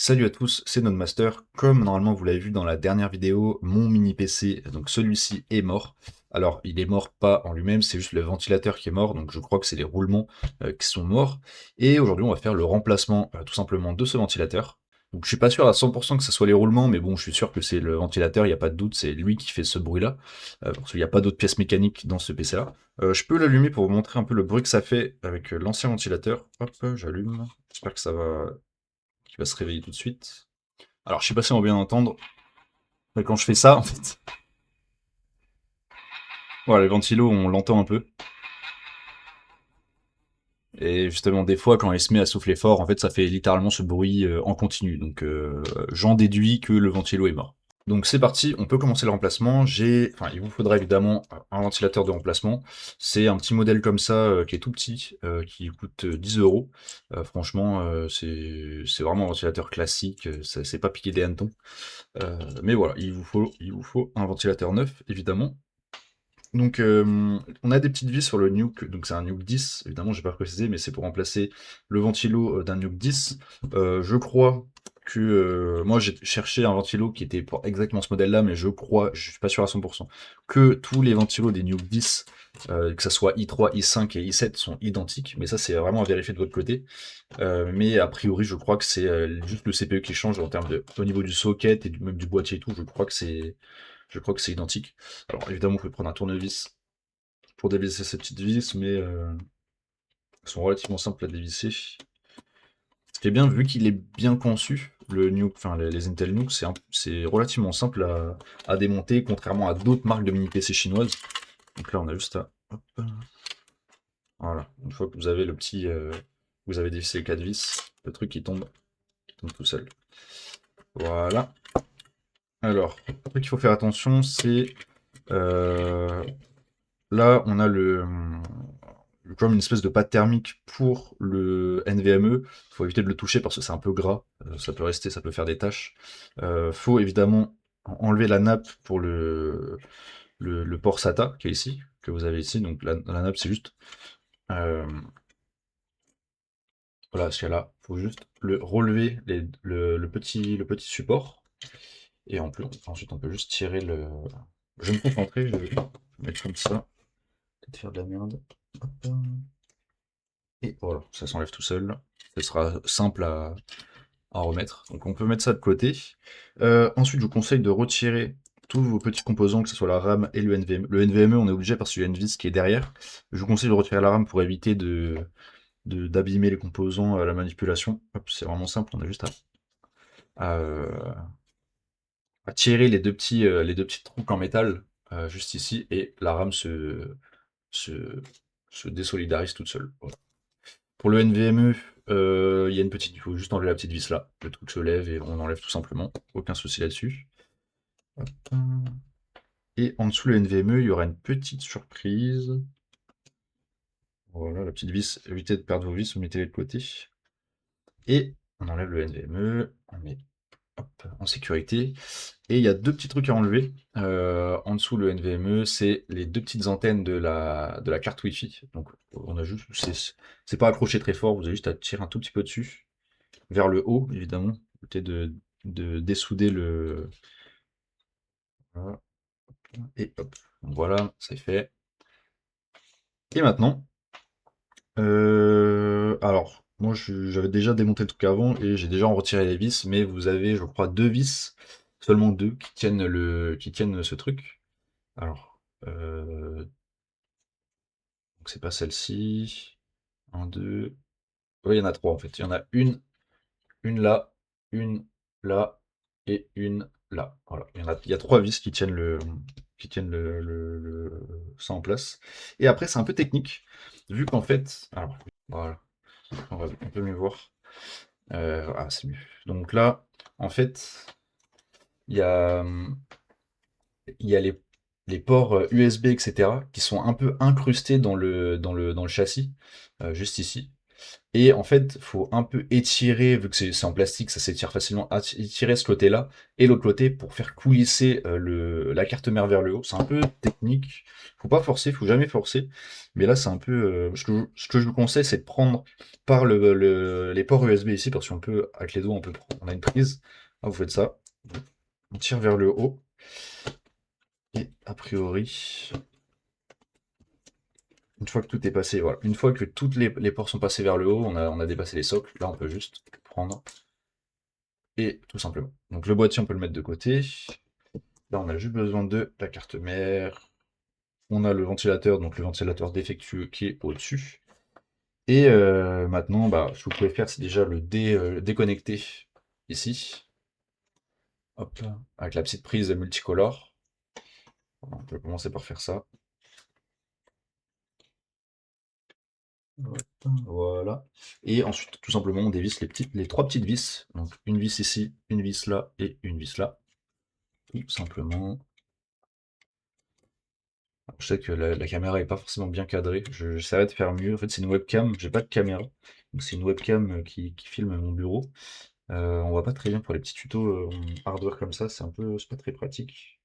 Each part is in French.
Salut à tous, c'est Nodemaster. Comme normalement vous l'avez vu dans la dernière vidéo, mon mini PC, donc celui-ci est mort. Alors il est mort pas en lui-même, c'est juste le ventilateur qui est mort, donc je crois que c'est les roulements qui sont morts. Et aujourd'hui on va faire le remplacement tout simplement de ce ventilateur. Donc je suis pas sûr à 100% que ce soit les roulements, mais bon je suis sûr que c'est le ventilateur, il n'y a pas de doute, c'est lui qui fait ce bruit-là, parce qu'il n'y a pas d'autres pièces mécaniques dans ce PC-là. Je peux l'allumer pour vous montrer un peu le bruit que ça fait avec l'ancien ventilateur. Hop, j'allume, j'espère que ça va qui va se réveiller tout de suite. Alors, je sais pas si on va bien entendre, mais quand je fais ça, en fait, voilà, le ventilo, on l'entend un peu. Et justement, des fois, quand il se met à souffler fort, en fait, ça fait littéralement ce bruit en continu. Donc, j'en déduis que le ventilo est mort. Donc c'est parti, on peut commencer le remplacement. Il vous faudra évidemment un ventilateur de remplacement. C'est un petit modèle comme ça qui est tout petit, qui coûte 10 euros. Franchement, c'est vraiment un ventilateur classique, c'est pas piqué des hannetons. Mais voilà, il vous faut un ventilateur neuf, évidemment. Donc, on a des petites vis sur le Nuke, donc c'est un Nuke 10, évidemment, j'ai pas précisé, mais c'est pour remplacer le ventilo d'un Nuke 10. Je crois que moi j'ai cherché un ventilo qui était pour exactement ce modèle-là, mais je suis pas sûr à 100%, que tous les ventilos des Nuke 10, que ça soit i3, i5 et i7, sont identiques, mais ça c'est vraiment à vérifier de votre côté. Mais a priori, je crois que c'est juste le CPU qui change en termes au niveau du socket et même du boîtier et tout, je crois que c'est identique. Alors évidemment, vous pouvez prendre un tournevis pour dévisser ces petites vis, mais elles sont relativement simples à dévisser. Ce qui est bien, vu qu'il est bien conçu, le Nuke, enfin les Intel Nuke, c'est relativement simple à démonter, contrairement à d'autres marques de mini PC chinoises. Donc là, on a juste à... hop, voilà, une fois que vous avez vous avez dévissé les 4 vis, le truc il tombe tout seul. Voilà. Alors, un truc qu'il faut faire attention, c'est euh, là, on a comme une espèce de pâte thermique pour le NVMe. Il faut éviter de le toucher parce que c'est un peu gras. Ça peut rester, ça peut faire des taches. Faut évidemment enlever la nappe pour le port SATA qui est ici, que vous avez ici. Donc la nappe, c'est juste euh, voilà, ce qu'il y a là. Faut juste le relever le petit support. Et ensuite, on peut juste tirer le. Je vais me concentrer, je vais mettre comme ça. Peut-être faire de la merde. Hop. Et voilà, ça s'enlève tout seul. Ce sera simple à remettre. Donc on peut mettre ça de côté. Ensuite, je vous conseille de retirer tous vos petits composants, que ce soit la RAM et le NVMe. Le NVMe, on est obligé parce qu'il y a une vis qui est derrière. Je vous conseille de retirer la RAM pour éviter d'abîmer les composants à la manipulation. Hop, c'est vraiment simple, on a juste à tirer les deux petits trous en métal juste ici et la RAM se, se désolidarise toute seule. Voilà. Pour le NVMe, il faut juste enlever la petite vis là. Le truc se lève et on enlève tout simplement. Aucun souci là-dessus. Hop. Et en dessous le NVMe, il y aura une petite surprise. Voilà, la petite vis. Évitez de perdre vos vis, vous mettez-les de côté. Et on enlève le NVMe, on met hop, en sécurité. Et il y a deux petits trucs à enlever. En dessous le NVMe, c'est les deux petites antennes de la carte Wi-Fi. Donc on a juste, c'est pas accroché très fort, vous avez juste à tirer un tout petit peu dessus, vers le haut évidemment, éviter de dessouder voilà. Et hop. Donc voilà, c'est fait. Et maintenant, alors moi j'avais déjà démonté le truc avant et j'ai déjà en retiré les vis, mais vous avez, je crois, deux vis, seulement deux qui tiennent ce truc. Alors, donc c'est pas celle-ci. Un, deux. Oui, il y en a trois en fait. Il y en a une là, une là et une là. Voilà. Il y a trois vis qui tiennent ça en place. Et après, c'est un peu technique, vu qu'en fait. Alors, voilà, on peut mieux voir. C'est mieux. Donc là, en fait, il y a, il y a les ports USB, etc., qui sont un peu incrustés dans le châssis, juste ici. Et en fait, faut un peu étirer, vu que c'est en plastique, ça s'étire facilement, étirer ce côté-là et l'autre côté pour faire coulisser la carte mère vers le haut. C'est un peu technique. Faut pas forcer, faut jamais forcer. Mais là, c'est un peu. Ce que je vous conseille, c'est de prendre par les ports USB ici, parce qu'on peut, avec les doigts, on a une prise. Ah, vous faites ça. On tire vers le haut. Et a priori, une fois que tout est passé, voilà. Une fois que toutes les ports sont passés vers le haut, on a dépassé les socles. Là, on peut juste prendre et tout simplement. Donc le boîtier, on peut le mettre de côté. Là, on a juste besoin de la carte mère. On a le ventilateur, donc le ventilateur défectueux qui est au-dessus. Et maintenant, bah, ce que vous pouvez faire, c'est déjà le déconnecter ici. Hop, avec la petite prise multicolore. On peut commencer par faire ça. Voilà. Et ensuite, tout simplement, on dévisse les trois petites vis. Donc, une vis ici, une vis là et une vis là. Tout simplement. Je sais que la caméra est pas forcément bien cadrée. J'essaierai de faire mieux. En fait, c'est une webcam. J'ai pas de caméra. Donc, c'est une webcam qui filme mon bureau. On voit pas très bien pour les petits tutos hardware comme ça. C'est pas très pratique.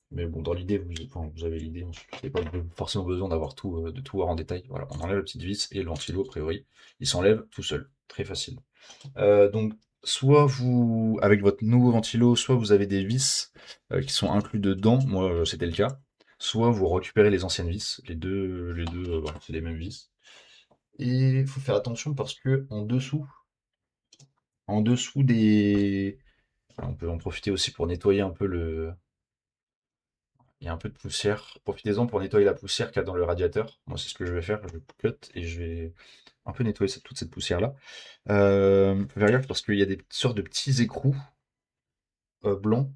Mais bon, dans l'idée, vous avez l'idée. Vous n'avez pas forcément besoin d'avoir tout, de tout voir en détail. Voilà, on enlève la petite vis et le ventilo, a priori. Il s'enlève tout seul. Très facile. Donc, soit vous, avec votre nouveau ventilo, soit vous avez des vis qui sont inclus dedans. Moi, c'était le cas. Soit vous récupérez les anciennes vis. Les deux, voilà, c'est les mêmes vis. Et il faut faire attention parce que en dessous des, on peut en profiter aussi pour nettoyer un peu il y a un peu de poussière. Profitez-en pour nettoyer la poussière qu'il y a dans le radiateur. Moi, c'est ce que je vais faire. Je vais cut et je vais un peu nettoyer toute cette poussière-là. Faut faire gaffe parce qu'il y a des sortes de petits écrous blancs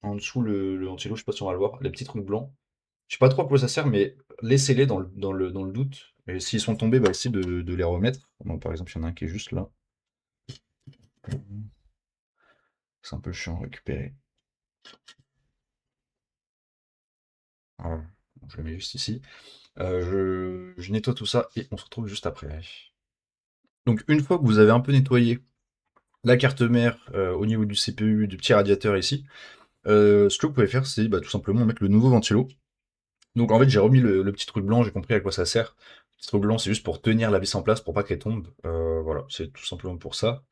en dessous le ventilo. Je sais pas si on va le voir. Les petits trucs blancs. Je sais pas trop à quoi ça sert, mais laissez-les dans le doute. Et s'ils sont tombés, bah, essayez de les remettre. Donc, par exemple, il y en a un qui est juste là. C'est un peu chiant à récupérer. Voilà. Je le mets juste ici. Je nettoie tout ça et on se retrouve juste après. Donc une fois que vous avez un peu nettoyé la carte mère au niveau du CPU, du petit radiateur ici, ce que vous pouvez faire, c'est bah, tout simplement mettre le nouveau ventilo. Donc en fait, j'ai remis le petit truc blanc, j'ai compris à quoi ça sert. Le petit truc blanc, c'est juste pour tenir la vis en place, pour pas qu'elle tombe. Voilà, c'est tout simplement pour ça.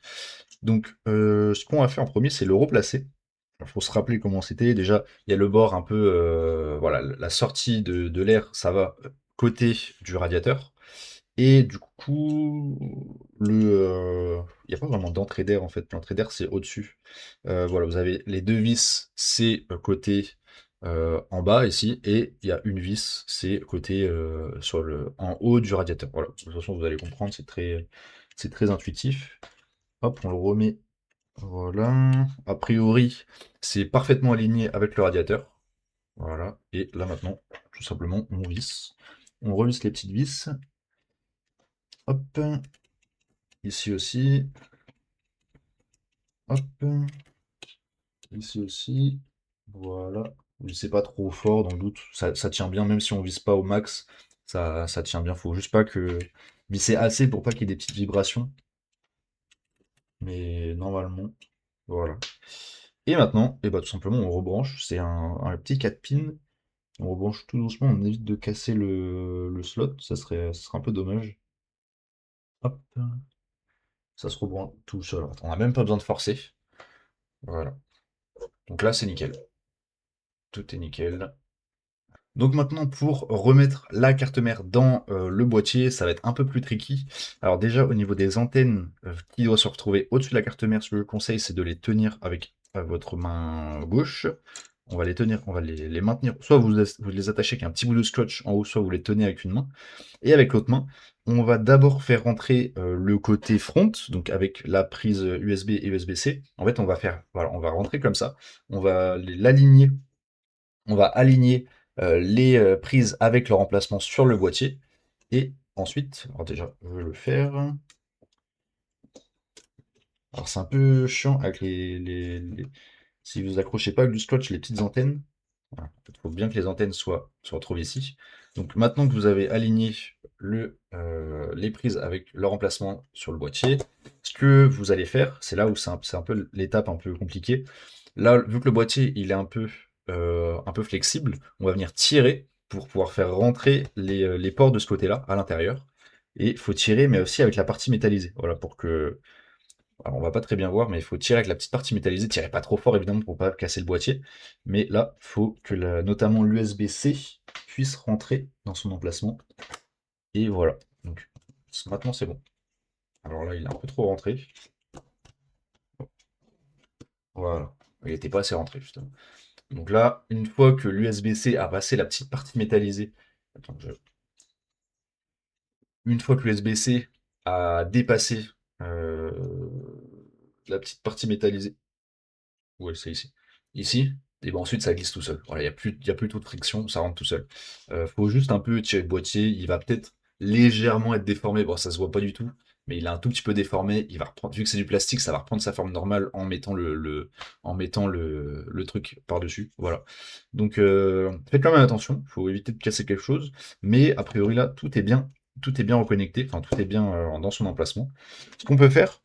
Donc ce qu'on va faire en premier, c'est le replacer. Il faut se rappeler comment c'était. Déjà, il y a le bord un peu, voilà, la sortie de l'air, ça va côté du radiateur. Et du coup, il n'y a pas vraiment d'entrée d'air en fait. L'entrée d'air, c'est au-dessus. Voilà, vous avez les deux vis, c'est côté en bas ici, et il y a une vis, c'est côté en haut du radiateur. Voilà, de toute façon, vous allez comprendre, c'est très intuitif. Hop, on le remet. Voilà. A priori, c'est parfaitement aligné avec le radiateur. Voilà. Et là maintenant, tout simplement, on visse. On revisse les petites vis. Hop. Ici aussi. Hop. Ici aussi. Voilà. C'est pas trop fort dans le doute. Ça tient bien, même si on vise pas au max. Ça tient bien. Faut juste pas que visser assez pour pas qu'il y ait des petites vibrations. Mais normalement, voilà. Et maintenant, et bah, tout simplement, on rebranche. C'est un petit 4 pins. On rebranche tout doucement. On évite de casser le slot. Ça serait un peu dommage. Hop. Ça se rebranche tout seul. On n'a même pas besoin de forcer. Voilà. Donc là, c'est nickel. Tout est nickel. Donc maintenant, pour remettre la carte mère dans le boîtier, ça va être un peu plus tricky. Alors déjà, au niveau des antennes qui doivent se retrouver au-dessus de la carte mère, ce que je conseille, c'est de les tenir avec votre main gauche. On va les tenir, on va les maintenir. Soit vous les attachez avec un petit bout de scotch en haut, soit vous les tenez avec une main. Et avec l'autre main, on va d'abord faire rentrer le côté front, donc avec la prise USB et USB-C. En fait, voilà, on va rentrer comme ça. On va l'aligner, on va aligner les prises avec leur emplacement sur le boîtier. Et ensuite, alors déjà, je vais le faire. Alors c'est un peu chiant avec si vous accrochez pas avec du scotch les petites antennes. Voilà. Il faut bien que les antennes soient retrouvées ici. Donc maintenant que vous avez aligné les prises avec leur emplacement sur le boîtier, ce que vous allez faire, c'est là où c'est un peu l'étape un peu compliquée. Là, vu que le boîtier il est un peu flexible, on va venir tirer pour pouvoir faire rentrer les ports de ce côté-là à l'intérieur. Et il faut tirer, mais aussi avec la partie métallisée. Voilà, pour que. Alors, on va pas très bien voir, mais il faut tirer avec la petite partie métallisée. Tirez pas trop fort, évidemment, pour pas casser le boîtier. Mais là, il faut que notamment l'USB-C puisse rentrer dans son emplacement. Et voilà. Donc, maintenant, c'est bon. Alors là, il est un peu trop rentré. Voilà. Il n'était pas assez rentré, justement. Donc là, une fois que l'USB-C a passé la petite partie métallisée, attends, une fois que l'USB-C a dépassé euh, la petite partie métallisée, ouais, c'est ici. Ici, et ben ensuite ça glisse tout seul. Voilà, il y a plus trop de friction, ça rentre tout seul. Faut juste un peu tirer le boîtier, il va peut-être légèrement être déformé, bon ça se voit pas du tout, mais il est un tout petit peu déformé, il va reprendre, vu que c'est du plastique, ça va reprendre sa forme normale en mettant en mettant le truc par-dessus. Voilà. Donc faites quand même attention, faut éviter de casser quelque chose, mais a priori là, tout est bien reconnecté, enfin tout est bien dans son emplacement. Ce qu'on peut faire,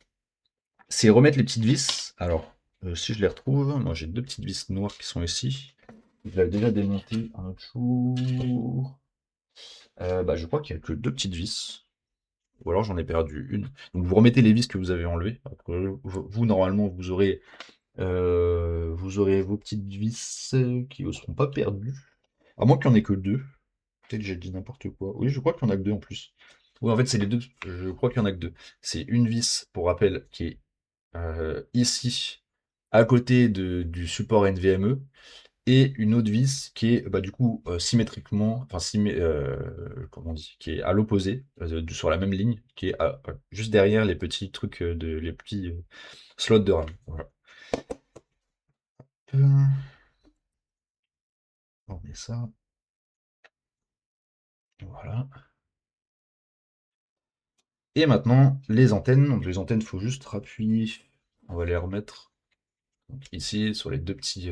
c'est remettre les petites vis. Alors, si je les retrouve, moi j'ai deux petites vis noires qui sont ici. Je l'avais déjà démonté un autre jour. Bah, je crois qu'il n'y a que deux petites vis. Ou alors j'en ai perdu une. Donc vous remettez les vis que vous avez enlevées. Après, vous, normalement, vous aurez vos petites vis qui ne seront pas perdues. À moins qu'il n'y en ait que deux. Peut-être que j'ai dit n'importe quoi. Oui, je crois qu'il y en a que deux en plus. Oui, en fait, c'est les deux. Je crois qu'il y en a que deux. C'est une vis, pour rappel, qui est ici, à côté du support NVMe, et une autre vis qui est bah, du coup symétriquement, enfin comment on dit, qui est à l'opposé, sur la même ligne, qui est juste derrière les petits trucs, les petits slots de RAM. Voilà. Euh, on met ça, voilà. Et maintenant, les antennes. Donc les antennes, il faut juste rappuyer. On va les remettre donc, ici sur les deux petits.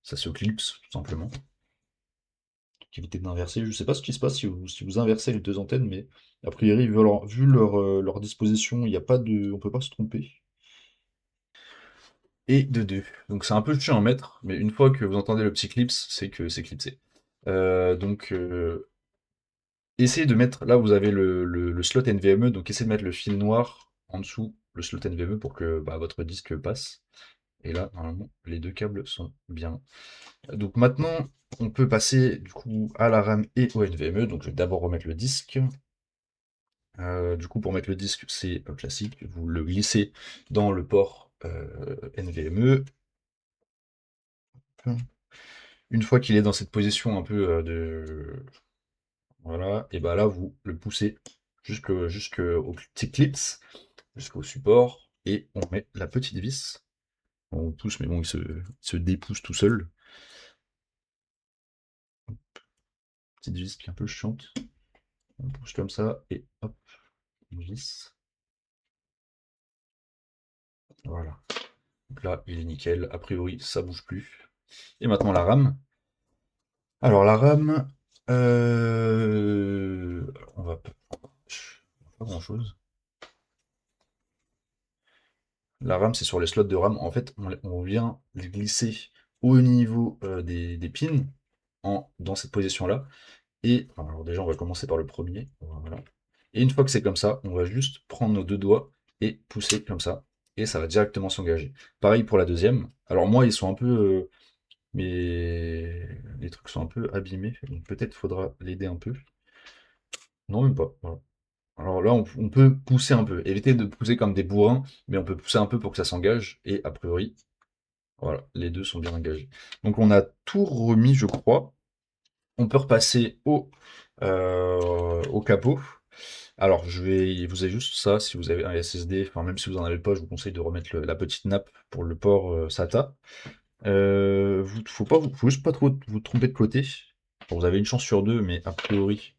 Ça se clipse tout simplement. Éviter d'inverser. Je sais pas ce qui se passe si vous inversez les deux antennes, mais a priori, vu leur disposition, il n'y a pas de, on peut pas se tromper. Et de deux. Donc c'est un peu chiant à mettre, mais une fois que vous entendez le petit clips, c'est que c'est clipsé. Donc essayez de mettre, là vous avez le slot NVMe, donc essayez de mettre le fil noir en dessous le slot NVMe pour que bah, votre disque passe. Et là, normalement, les deux câbles sont bien. Donc maintenant, on peut passer du coup à la RAM et au NVMe. Donc je vais d'abord remettre le disque. Du coup, pour mettre le disque, c'est classique. Vous le glissez dans le port NVMe. Une fois qu'il est dans cette position un peu de. Voilà, et bah là, vous le poussez jusqu'au petit clips, jusqu'au support, et on met la petite vis. On pousse, mais bon, il se dépousse tout seul. Petite vis qui est un peu chiante. On pousse comme ça, et hop, on glisse. Voilà. Donc là, il est nickel. A priori, ça bouge plus. Et maintenant, la RAM. Alors, la RAM, on va pas grand-chose. La RAM, c'est sur les slots de RAM. En fait, on vient les glisser au niveau des pins dans cette position-là. Et alors déjà, on va commencer par le premier. Voilà. Et une fois que c'est comme ça, on va juste prendre nos deux doigts et pousser comme ça. Et ça va directement s'engager. Pareil pour la deuxième. Alors moi, ils sont un peu. Mais les trucs sont un peu abîmés. Donc peut-être faudra l'aider un peu. Non, même pas. Voilà. Alors là, on peut pousser un peu. Éviter de pousser comme des bourrins, mais on peut pousser un peu pour que ça s'engage. Et a priori, voilà, les deux sont bien engagés. Donc on a tout remis, je crois. On peut repasser au capot. Alors, vous avez juste ça, si vous avez un SSD, enfin même si vous en avez pas, je vous conseille de remettre la petite nappe pour le port SATA. Faut juste pas trop vous tromper de côté. Bon, vous avez une chance sur deux, mais a priori,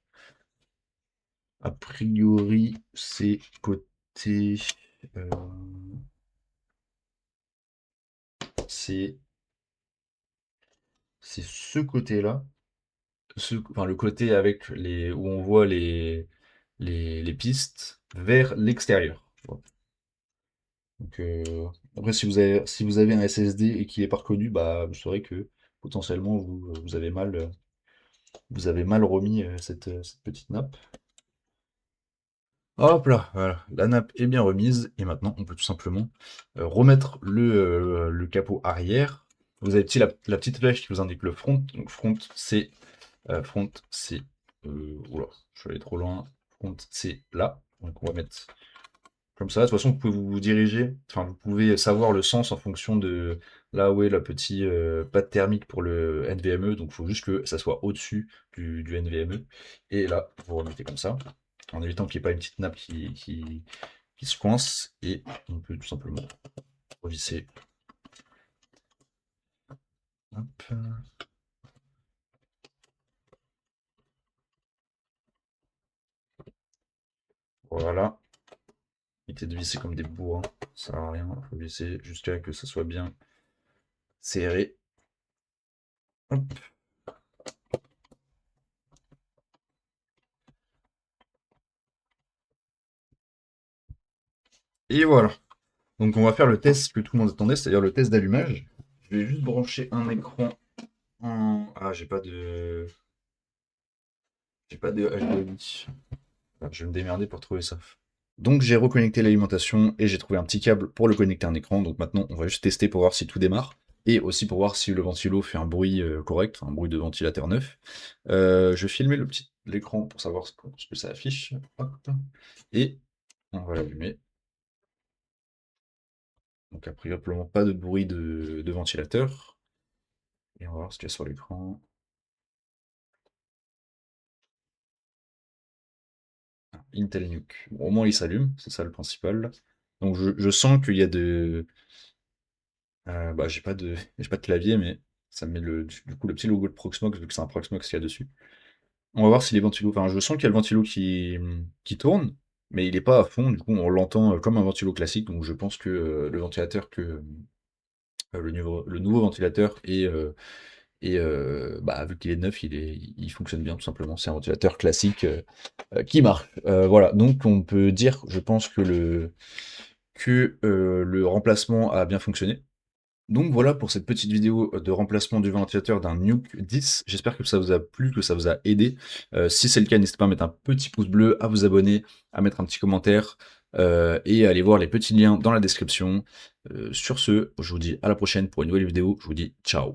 c'est côté, euh, c'est c'est ce côté-là. enfin, le côté avec où on voit les pistes vers l'extérieur. Voilà. Donc, après, si vous avez un SSD et qu'il n'est pas reconnu, bah, vous saurez que potentiellement vous avez mal remis cette petite nappe. Hop là, voilà, la nappe est bien remise et maintenant on peut tout simplement remettre le capot arrière. Vous avez la petite flèche qui vous indique le front. Donc front c'est oula, je suis allé trop loin. Front c'est là. Donc on va mettre comme ça. De toute façon, vous pouvez vous diriger, enfin vous pouvez savoir le sens en fonction de là où est la petite patte thermique pour le NVMe. Donc il faut juste que ça soit au-dessus du NVMe. Et là, vous remettez comme ça en évitant qu'il n'y ait pas une petite nappe qui se coince, et on peut tout simplement revisser. Hop. Voilà. Évitez de visser comme des bourrins, ça sert à rien. Il faut visser jusqu'à que ça soit bien serré. Hop. Et voilà. Donc on va faire le test que tout le monde attendait, c'est-à-dire le test d'allumage. Je vais juste brancher un écran en... Ah, j'ai pas de... J'ai pas de HDMI. Enfin, je vais me démerder pour trouver ça. Donc j'ai reconnecté l'alimentation et j'ai trouvé un petit câble pour le connecter à un écran. Donc maintenant on va juste tester pour voir si tout démarre. Et aussi pour voir si le ventilo fait un bruit correct, un bruit de ventilateur neuf. Je vais filmer l'écran pour savoir ce que ça affiche. Hop. Et on va l'allumer. Donc a priori pas de bruit de ventilateur. Et on va voir ce qu'il y a sur l'écran. Intel Nuke. Bon, au moins il s'allume, c'est ça le principal. Donc je sens qu'il y a de... bah, j'ai pas de clavier, mais ça me met du coup le petit logo de Proxmox, vu que c'est un Proxmox qu'il y a dessus. On va voir si les ventilos... Enfin, je sens qu'il y a le ventilo qui tourne, mais il n'est pas à fond, du coup on l'entend comme un ventilo classique, donc je pense que le ventilateur le nouveau ventilateur bah, vu qu'il est neuf, il fonctionne bien tout simplement. C'est un ventilateur classique qui marche. Voilà, donc on peut dire, je pense que le remplacement a bien fonctionné. Donc voilà pour cette petite vidéo de remplacement du ventilateur d'un Nuke 10. J'espère que ça vous a plu, que ça vous a aidé. Si c'est le cas, n'hésitez pas à mettre un petit pouce bleu, à vous abonner, à mettre un petit commentaire et à aller voir les petits liens dans la description. Sur ce, je vous dis à la prochaine pour une nouvelle vidéo. Je vous dis ciao.